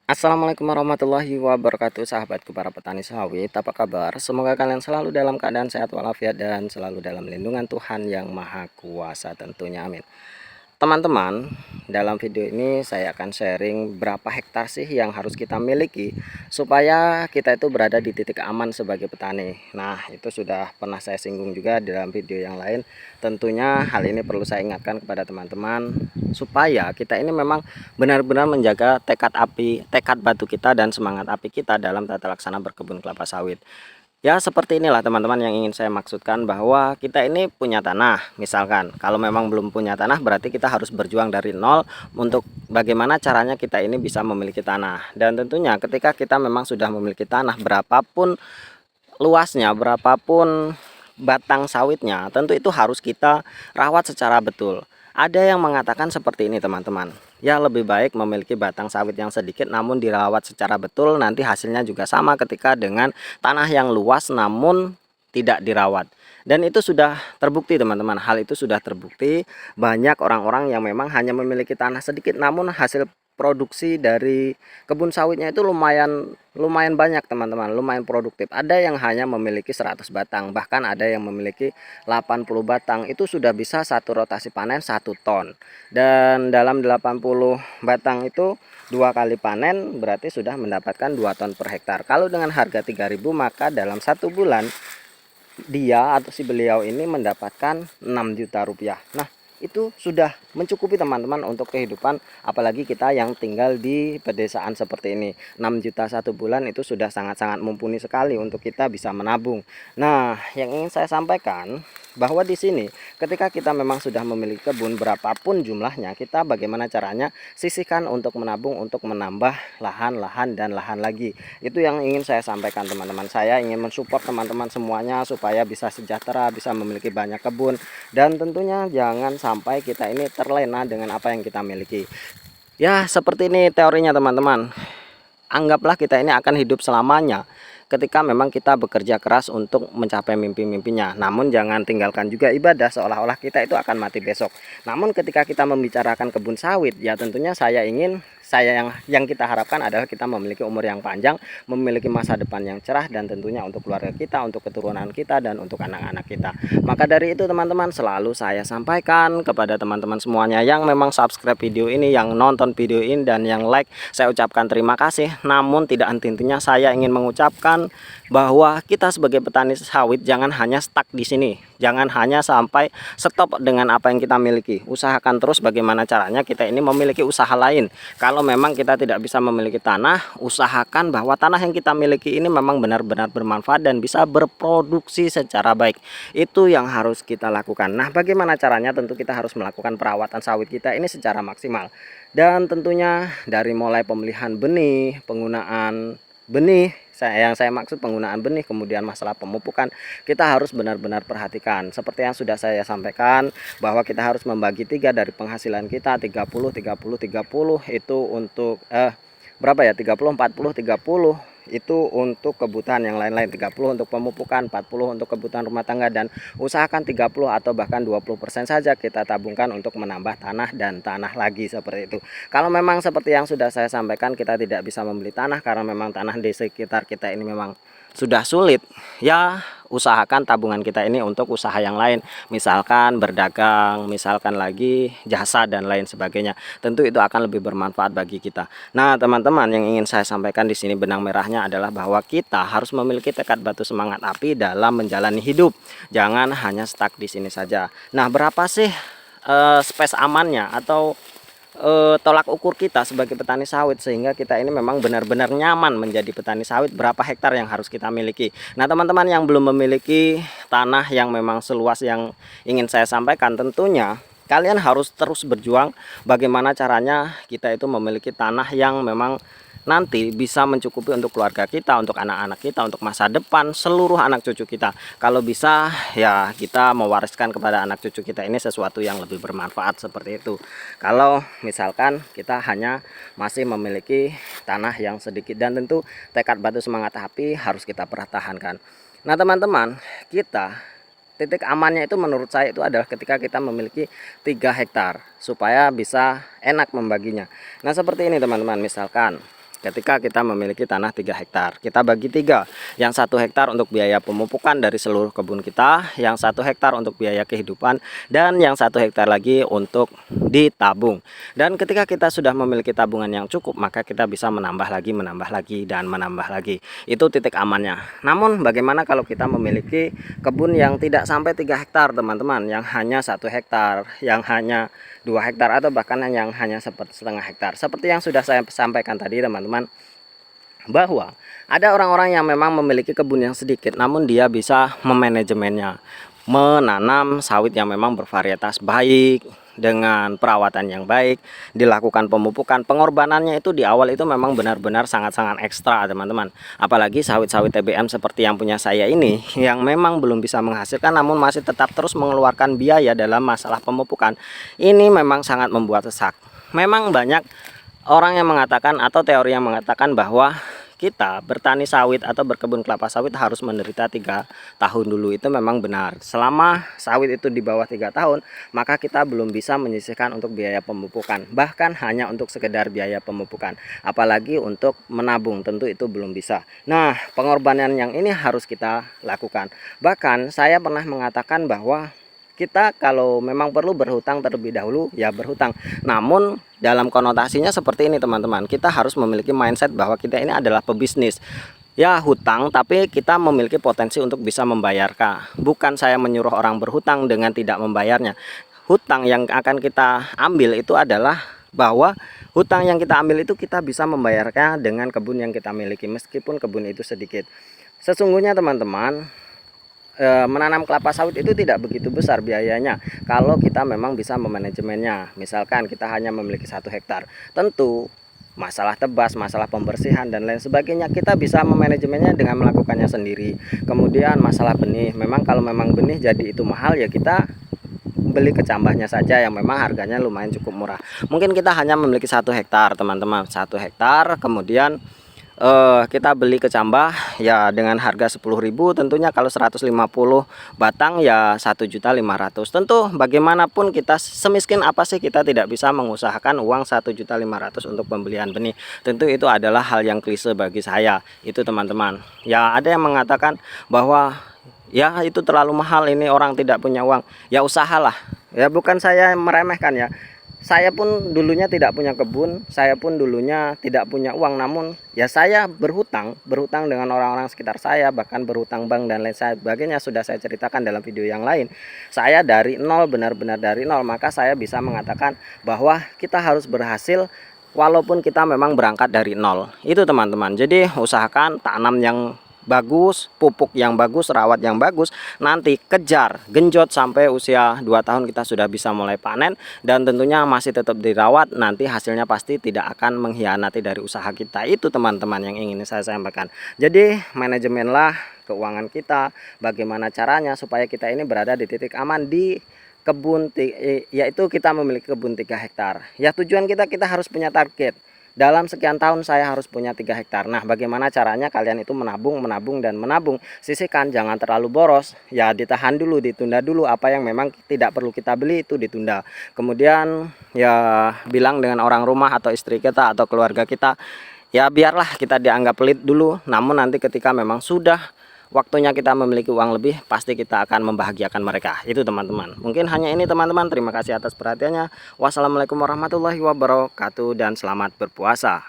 Assalamualaikum warahmatullahi wabarakatuh, sahabatku para petani sawit. Apa kabar? Semoga kalian selalu dalam keadaan sehat walafiat dan selalu dalam lindungan Tuhan yang Maha Kuasa tentunya, amin. Teman-teman, dalam video ini saya akan sharing berapa hektar sih yang harus kita miliki supaya kita itu berada di titik aman sebagai petani. Nah, itu sudah pernah saya singgung juga dalam video yang lain. Tentunya hal ini perlu saya ingatkan kepada teman-teman supaya kita ini memang benar-benar menjaga tekad batu kita dan semangat api kita dalam tata laksana berkebun kelapa sawit. Ya, seperti inilah teman-teman yang ingin saya maksudkan, bahwa kita ini punya tanah. Misalkan kalau memang belum punya tanah, berarti kita harus berjuang dari nol untuk bagaimana caranya kita ini bisa memiliki tanah. Dan tentunya ketika kita memang sudah memiliki tanah, berapapun luasnya, berapapun batang sawitnya, tentu itu harus kita rawat secara betul. Ada yang mengatakan seperti ini teman-teman, ya lebih baik memiliki batang sawit yang sedikit namun dirawat secara betul, nanti hasilnya juga sama ketika dengan tanah yang luas namun tidak dirawat. Dan itu sudah terbukti teman-teman, hal itu sudah terbukti. Banyak orang-orang yang memang hanya memiliki tanah sedikit namun hasil produksi dari kebun sawitnya itu lumayan lumayan banyak teman-teman, lumayan produktif. Ada yang hanya memiliki 100 batang, bahkan ada yang memiliki 80 batang. Itu sudah bisa satu rotasi panen 1 ton. Dan dalam 80 batang itu 2 kali panen berarti sudah mendapatkan 2 ton per hektar. Kalau dengan harga 3.000, maka dalam 1 bulan dia atau si beliau ini mendapatkan 6 juta rupiah. Nah, itu sudah mencukupi teman-teman untuk kehidupan, apalagi kita yang tinggal di pedesaan seperti ini. 6 juta 1 bulan itu sudah sangat-sangat mumpuni sekali untuk kita bisa menabung. Nah, yang ingin saya sampaikan bahwa di sini ketika kita memang sudah memiliki kebun berapapun jumlahnya, kita bagaimana caranya sisihkan untuk menabung, untuk menambah lahan-lahan dan lahan lagi. Itu yang ingin saya sampaikan teman-teman. Saya ingin mensupport teman-teman semuanya supaya bisa sejahtera, bisa memiliki banyak kebun, dan tentunya jangan sampai kita ini terlena dengan apa yang kita miliki. Ya, seperti ini teorinya teman-teman. Anggaplah kita ini akan hidup selamanya ketika memang kita bekerja keras untuk mencapai mimpi-mimpinya. Namun jangan tinggalkan juga ibadah seolah-olah kita itu akan mati besok. Namun ketika kita membicarakan kebun sawit, ya tentunya yang kita harapkan adalah kita memiliki umur yang panjang, memiliki masa depan yang cerah, dan tentunya untuk keluarga kita, untuk keturunan kita, dan untuk anak-anak kita. Maka dari itu teman-teman, selalu saya sampaikan kepada teman-teman semuanya yang memang subscribe video ini, yang nonton video ini, dan yang like, saya ucapkan terima kasih. Namun tidak henti-hentinya saya ingin mengucapkan bahwa kita sebagai petani sawit jangan hanya stuck di sini. Jangan hanya sampai stop dengan apa yang kita miliki. Usahakan terus bagaimana caranya kita ini memiliki usaha lain. Kalau memang kita tidak bisa memiliki tanah, usahakan bahwa tanah yang kita miliki ini memang benar-benar bermanfaat dan bisa berproduksi secara baik. Itu yang harus kita lakukan. Nah, bagaimana caranya? Tentu kita harus melakukan perawatan sawit kita ini secara maksimal. Dan tentunya dari mulai pemilihan benih, penggunaan benih, yang saya maksud penggunaan benih, kemudian masalah pemupukan, kita harus benar-benar perhatikan. Seperti yang sudah saya sampaikan, bahwa kita harus membagi 3 dari penghasilan kita, 30 30 30 itu untuk berapa ya, 30 40 30 itu untuk kebutuhan yang lain-lain, 30 untuk pemupukan, 40 untuk kebutuhan rumah tangga, dan usahakan 30 atau bahkan 20% saja kita tabungkan untuk menambah tanah dan tanah lagi, seperti itu. Kalau memang seperti yang sudah saya sampaikan, kita tidak bisa membeli tanah karena memang tanah di sekitar kita ini memang sudah sulit, ya usahakan tabungan kita ini untuk usaha yang lain, misalkan berdagang, misalkan lagi jasa dan lain sebagainya. Tentu itu akan lebih bermanfaat bagi kita. Nah, teman-teman, yang ingin saya sampaikan di sini benang merahnya adalah bahwa kita harus memiliki tekad batu semangat api dalam menjalani hidup. Jangan hanya stuck di sini saja. Nah, berapa sih space amannya atau tolak ukur kita sebagai petani sawit sehingga kita ini memang benar-benar nyaman menjadi petani sawit? Berapa hektar yang harus kita miliki? Nah, teman-teman yang belum memiliki tanah yang memang seluas yang ingin saya sampaikan, tentunya kalian harus terus berjuang bagaimana caranya kita itu memiliki tanah yang memang nanti bisa mencukupi untuk keluarga kita, untuk anak-anak kita, untuk masa depan seluruh anak cucu kita. Kalau bisa ya kita mewariskan kepada anak cucu kita ini sesuatu yang lebih bermanfaat, seperti itu. Kalau misalkan kita hanya masih memiliki tanah yang sedikit, dan tentu tekad batu semangat api harus kita pertahankan. Nah, teman-teman, kita titik amannya itu menurut saya itu adalah ketika kita memiliki 3 hektar supaya bisa enak membaginya. Nah, seperti ini teman-teman, misalkan ketika kita memiliki tanah 3 hektar. Kita bagi 3, yang 1 hektar untuk biaya pemupukan dari seluruh kebun kita, yang 1 hektar untuk biaya kehidupan, dan yang 1 hektar lagi untuk ditabung. Dan ketika kita sudah memiliki tabungan yang cukup, maka kita bisa menambah lagi, dan menambah lagi. Itu titik amannya. Namun bagaimana kalau kita memiliki kebun yang tidak sampai 3 hektar teman-teman, yang hanya 1 hektar, yang hanya 2 hektar, atau bahkan yang hanya setengah hektar. Seperti yang sudah saya sampaikan tadi teman-teman, bahwa ada orang-orang yang memang memiliki kebun yang sedikit namun dia bisa memanajemennya, menanam sawit yang memang bervarietas baik dengan perawatan yang baik, dilakukan pemupukan. Pengorbanannya itu di awal itu memang benar-benar sangat-sangat ekstra teman-teman. Apalagi sawit-sawit TBM seperti yang punya saya ini, yang memang belum bisa menghasilkan namun masih tetap terus mengeluarkan biaya dalam masalah pemupukan. Ini memang sangat membuat sesak. Memang banyak orang yang mengatakan atau teori yang mengatakan bahwa kita bertani sawit atau berkebun kelapa sawit harus menderita 3 tahun dulu. Itu memang benar. Selama sawit itu di bawah 3 tahun, maka kita belum bisa menyisihkan untuk biaya pemupukan. Bahkan hanya untuk sekedar biaya pemupukan. Apalagi untuk menabung, tentu itu belum bisa. Nah, pengorbanan yang ini harus kita lakukan. Bahkan saya pernah mengatakan bahwa kita kalau memang perlu berhutang terlebih dahulu, ya berhutang. Namun dalam konotasinya seperti ini teman-teman. Kita harus memiliki mindset bahwa kita ini adalah pebisnis. Ya hutang, tapi kita memiliki potensi untuk bisa membayarkan. Bukan saya menyuruh orang berhutang dengan tidak membayarnya. Hutang yang akan kita ambil itu adalah bahwa hutang yang kita ambil itu kita bisa membayarnya dengan kebun yang kita miliki, meskipun kebun itu sedikit. Sesungguhnya teman-teman, menanam kelapa sawit itu tidak begitu besar biayanya kalau kita memang bisa memanajemennya. Misalkan kita hanya memiliki 1 hektar, tentu masalah tebas, masalah pembersihan dan lain sebagainya kita bisa memanajemennya dengan melakukannya sendiri. Kemudian masalah benih, memang kalau memang benih jadi itu mahal, ya kita beli kecambahnya saja yang memang harganya lumayan cukup murah. Mungkin kita hanya memiliki 1 hektar teman-teman, 1 hektar, kemudian kita beli kecambah ya dengan harga 10.000. Tentunya kalau 150 batang ya 1.500.000. Tentu bagaimanapun kita semiskin apa sih kita tidak bisa mengusahakan uang 1.500.000 untuk pembelian benih. Tentu itu adalah hal yang klise bagi saya itu teman-teman. Ya ada yang mengatakan bahwa ya itu terlalu mahal, ini orang tidak punya uang. Ya usahalah. Ya bukan saya meremehkan ya. Saya pun dulunya tidak punya kebun, saya pun dulunya tidak punya uang, namun ya saya berhutang dengan orang-orang sekitar saya, bahkan berhutang bank dan lain sebagainya, sudah saya ceritakan dalam video yang lain. Saya dari nol, benar-benar dari nol, maka saya bisa mengatakan bahwa kita harus berhasil walaupun kita memang berangkat dari nol. Itu teman-teman. Jadi usahakan tanam yang bagus, pupuk yang bagus, rawat yang bagus, nanti kejar, genjot sampai usia 2 tahun kita sudah bisa mulai panen, dan tentunya masih tetap dirawat, nanti hasilnya pasti tidak akan mengkhianati dari usaha kita. Itu teman-teman yang ingin saya sampaikan. Jadi manajemenlah keuangan kita, bagaimana caranya supaya kita ini berada di titik aman di kebun, yaitu kita memiliki kebun 3 hektar. Ya tujuan kita harus punya target. Dalam sekian tahun saya harus punya 3 hektar. Nah bagaimana caranya kalian itu menabung, dan menabung. Sisihkan, jangan terlalu boros. Ya ditahan dulu, ditunda dulu. Apa yang memang tidak perlu kita beli itu ditunda. Kemudian ya bilang dengan orang rumah atau istri kita atau keluarga kita, ya biarlah kita dianggap pelit dulu. Namun nanti ketika memang sudah waktunya kita memiliki uang lebih, pasti kita akan membahagiakan mereka. Itu teman-teman. Mungkin hanya ini teman-teman. Terima kasih atas perhatiannya. Wassalamualaikum warahmatullahi wabarakatuh dan selamat berpuasa.